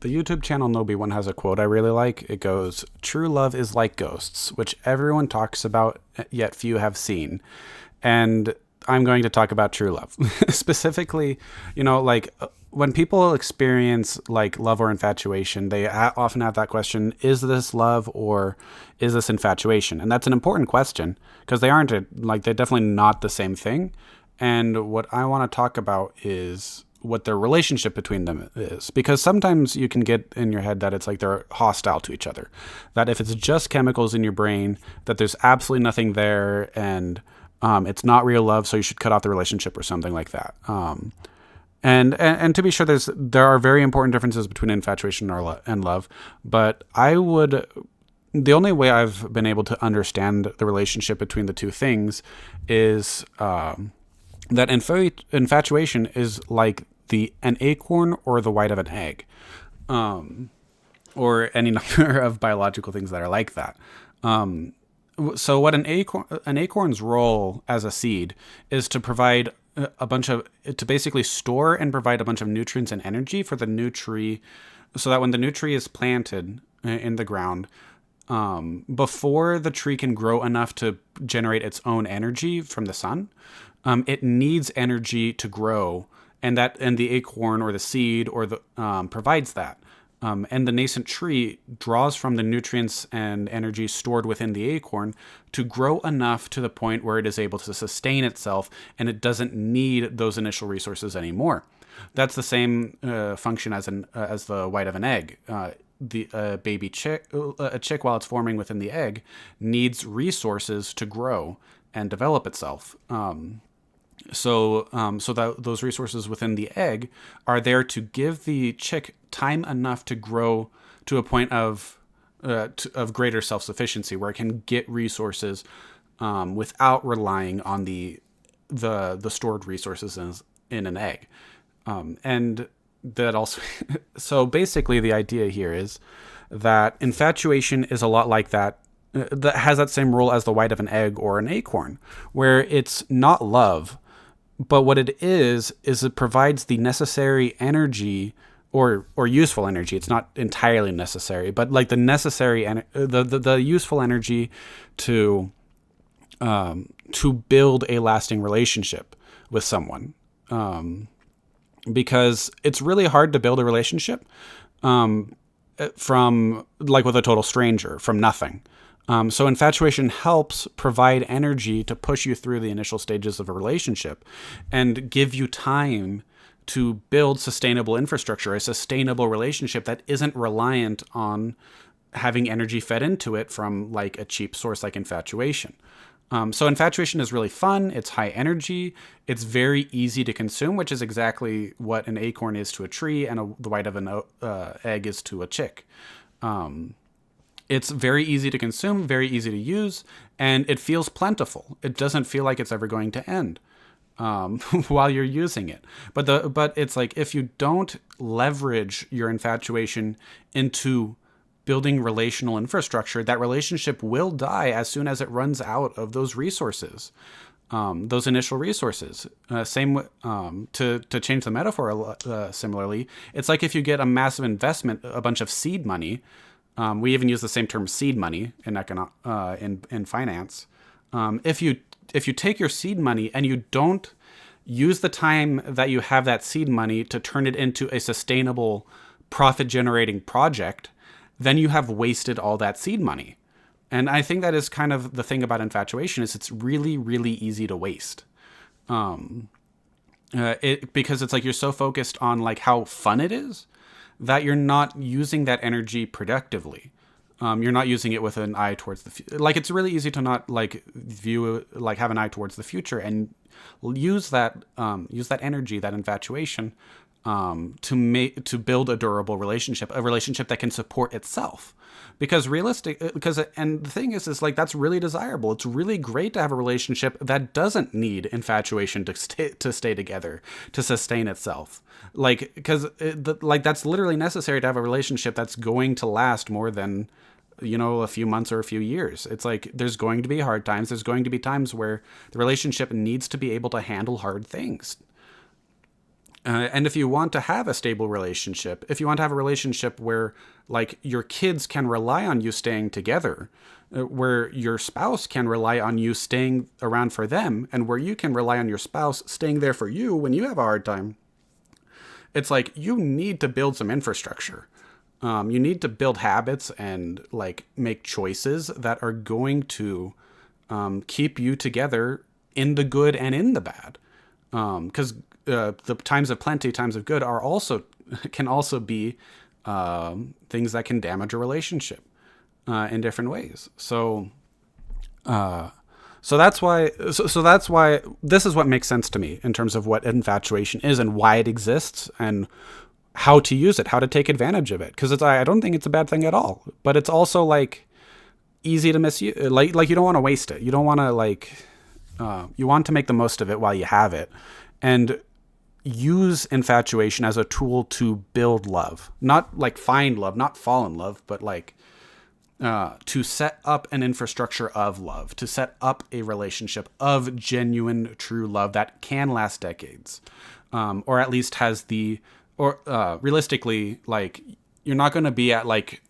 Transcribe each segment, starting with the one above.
the YouTube channel Nobi One has a quote I really like. It goes, "True love is like ghosts, which everyone talks about, yet few have seen." And I'm going to talk about true love. Specifically, when people experience like love or infatuation, they often have that question, is this love or is this infatuation? And that's an important question because they aren't they're definitely not the same thing. And what I want to talk about is what their relationship between them is, because sometimes you can get in your head that it's like they're hostile to each other, that if it's just chemicals in your brain, that there's absolutely nothing there, and it's not real love, so you should cut off the relationship or something like that. And to be sure, there are very important differences between infatuation and love, but the only way I've been able to understand the relationship between the two things is that infatuation is like an acorn or the white of an egg, or any number of biological things that are like that. So what an acorn's role as a seed is to provide to basically store and provide a bunch of nutrients and energy for the new tree, so that when the new tree is planted in the ground, before the tree can grow enough to generate its own energy from the sun, it needs energy to grow, and the acorn or the seed or the provides that. And the nascent tree draws from the nutrients and energy stored within the acorn to grow enough to the point where it is able to sustain itself, and it doesn't need those initial resources anymore. That's the same function as the white of an egg. The baby chick, a chick, while it's forming within the egg, needs resources to grow and develop itself. So that those resources within the egg are there to give the chick time enough to grow to a point of greater self-sufficiency, where it can get resources without relying on the stored resources in an egg. And that also, so basically the idea here is that infatuation is a lot like that. That has that same role as the white of an egg or an acorn, where it's not love, but what it is it provides the necessary energy or useful energy. It's not entirely necessary, but like the necessary the useful energy to build a lasting relationship with someone. Because it's really hard to build a relationship from like with a total stranger from nothing. So infatuation helps provide energy to push you through the initial stages of a relationship and give you time to build sustainable infrastructure, a sustainable relationship that isn't reliant on having energy fed into it from like a cheap source like infatuation. So infatuation is really fun. It's high energy. It's very easy to consume, which is exactly what an acorn is to a tree and the white of an egg is to a chick. It's very easy to consume, very easy to use, and it feels plentiful. It doesn't feel like it's ever going to end while you're using it. But it's like, if you don't leverage your infatuation into building relational infrastructure, that relationship will die as soon as it runs out of those resources, those initial resources. To change the metaphor similarly, it's like if you get a massive investment, a bunch of seed money. We even use the same term, seed money, in finance. If you take your seed money and you don't use the time that you have that seed money to turn it into a sustainable, profit-generating project, then you have wasted all that seed money. And I think that is kind of the thing about infatuation, is it's really, really easy to waste. Because it's like you're so focused on like how fun it is that you're not using that energy productively. You're not using it with an eye towards the future. Like, it's really easy to not like have an eye towards the future and use that energy, that infatuation, to build a durable relationship, a relationship that can support itself. And the thing is like, that's really desirable. It's really great to have a relationship that doesn't need infatuation to stay together, to sustain itself. Like, because that's literally necessary to have a relationship that's going to last more than, a few months or a few years. It's like, there's going to be hard times. There's going to be times where the relationship needs to be able to handle hard things. And if you want to have a stable relationship, if you want to have a relationship where like your kids can rely on you staying together, where your spouse can rely on you staying around for them, and where you can rely on your spouse staying there for you when you have a hard time, it's like you need to build some infrastructure. You need to build habits and like make choices that are going to keep you together in the good and in the bad. Because the times of plenty, times of good are also can also be things that can damage a relationship in different ways. So that's why. So that's why this is what makes sense to me in terms of what infatuation is and why it exists and how to use it, how to take advantage of it. Because I don't think it's a bad thing at all. But it's also like easy to misuse. Like you don't want to waste it. You don't want to like. You want to make the most of it while you have it, and use infatuation as a tool to build love, not like find love, not fall in love, but like to set up an infrastructure of love, to set up a relationship of genuine, true love that can last decades, or at least has or realistically, like you're not going to be at like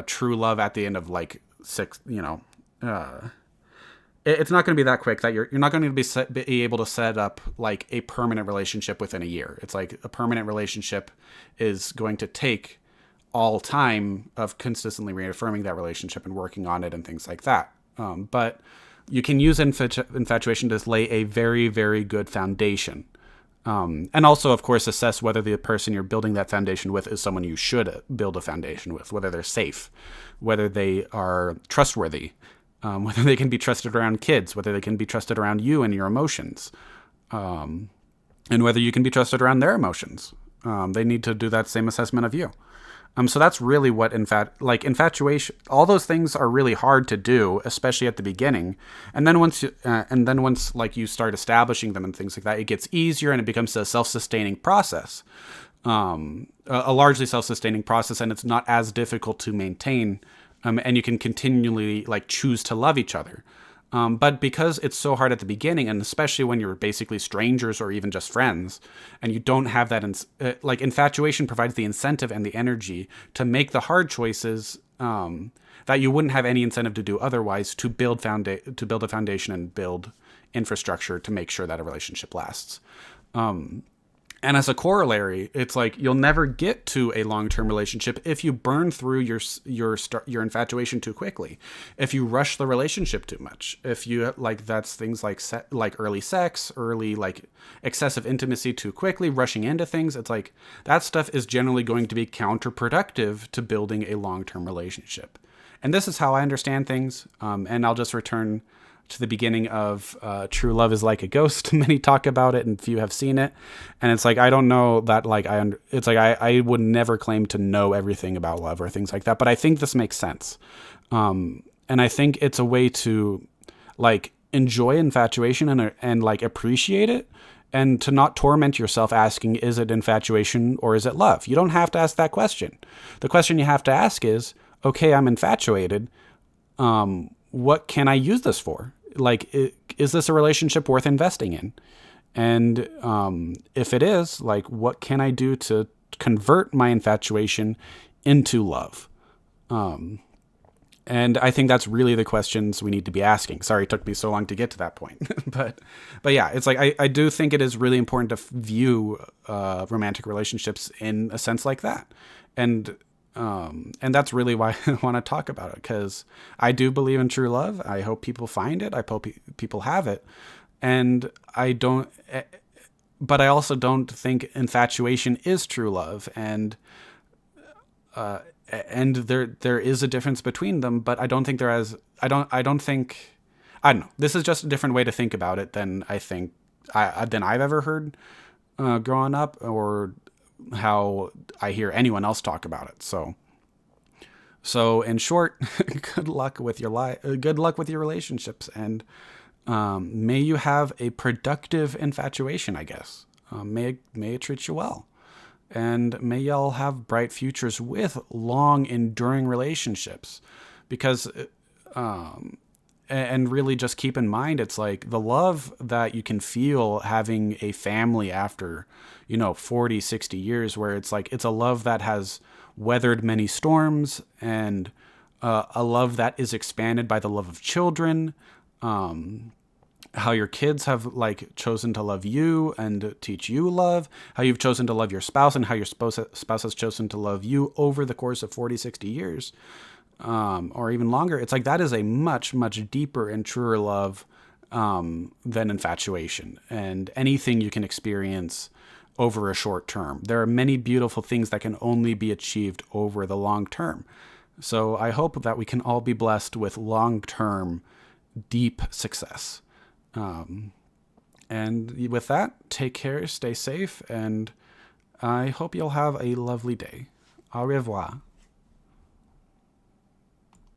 true love at the end of like six, it's not going to be that quick that you're not going to be able to set up like a permanent relationship within a year. It's like a permanent relationship is going to take all time of consistently reaffirming that relationship and working on it and things like that. But you can use infatuation to lay a very, very good foundation. And also, of course, assess whether the person you're building that foundation with is someone you should build a foundation with, whether they're safe, whether they are trustworthy, whether they can be trusted around kids, whether they can be trusted around you and your emotions, and whether you can be trusted around their emotions. They need to do that same assessment of you. So that's really what infatuation. All those things are really hard to do, especially at the beginning. And then once like you start establishing them and things like that, it gets easier and it becomes a self-sustaining process, a largely self-sustaining process, and it's not as difficult to maintain. And you can continually like choose to love each other. But because it's so hard at the beginning, and especially when you're basically strangers or even just friends, and you don't have that, like infatuation provides the incentive and the energy to make the hard choices that you wouldn't have any incentive to do otherwise, to build a foundation and build infrastructure to make sure that a relationship lasts. And as a corollary, it's like you'll never get to a long-term relationship if you burn through your infatuation too quickly, if you rush the relationship too much, if you like that's things like early sex, early like excessive intimacy too quickly, rushing into things. It's like that stuff is generally going to be counterproductive to building a long-term relationship. And this is how I understand things. And I'll just return to the beginning of True Love is Like a Ghost. Many talk about it and few have seen it. And it's like, I don't know that like, it's like, I would never claim to know everything about love or things like that, but I think this makes sense. And I think it's a way to like enjoy infatuation and like appreciate it, and to not torment yourself asking, is it infatuation or is it love? You don't have to ask that question. The question you have to ask is, okay, I'm infatuated. What can I use this for? Like, is this a relationship worth investing in? And if it is, like, what can I do to convert my infatuation into love? And I think that's really the questions we need to be asking. Sorry, it took me so long to get to that point. but yeah, it's like, I do think it is really important to view romantic relationships in a sense like that. And that's really why I want to talk about it, because I do believe in true love. I hope people find it. I hope people have it. And but I also don't think infatuation is true love. And there is a difference between them, but I don't think I don't know. This is just a different way to think about it than than I've ever heard growing up, or how I hear anyone else talk about it. So in short, good luck with your good luck with your relationships, and may you have a productive infatuation, I guess. May it treat you well, and may y'all have bright futures with long, enduring relationships, because and really just keep in mind, it's like the love that you can feel having a family after, 40, 60 years, where it's like, it's a love that has weathered many storms, and a love that is expanded by the love of children. How your kids have like chosen to love you and teach you love, how you've chosen to love your spouse, and how your spouse has chosen to love you over the course of 40, 60 years, or even longer. It's like that is a much, much deeper and truer love than infatuation and anything you can experience over a short term. There are many beautiful things that can only be achieved over the long term. So I hope that we can all be blessed with long term, deep success. And with that, take care, stay safe, and I hope you'll have a lovely day. Au revoir.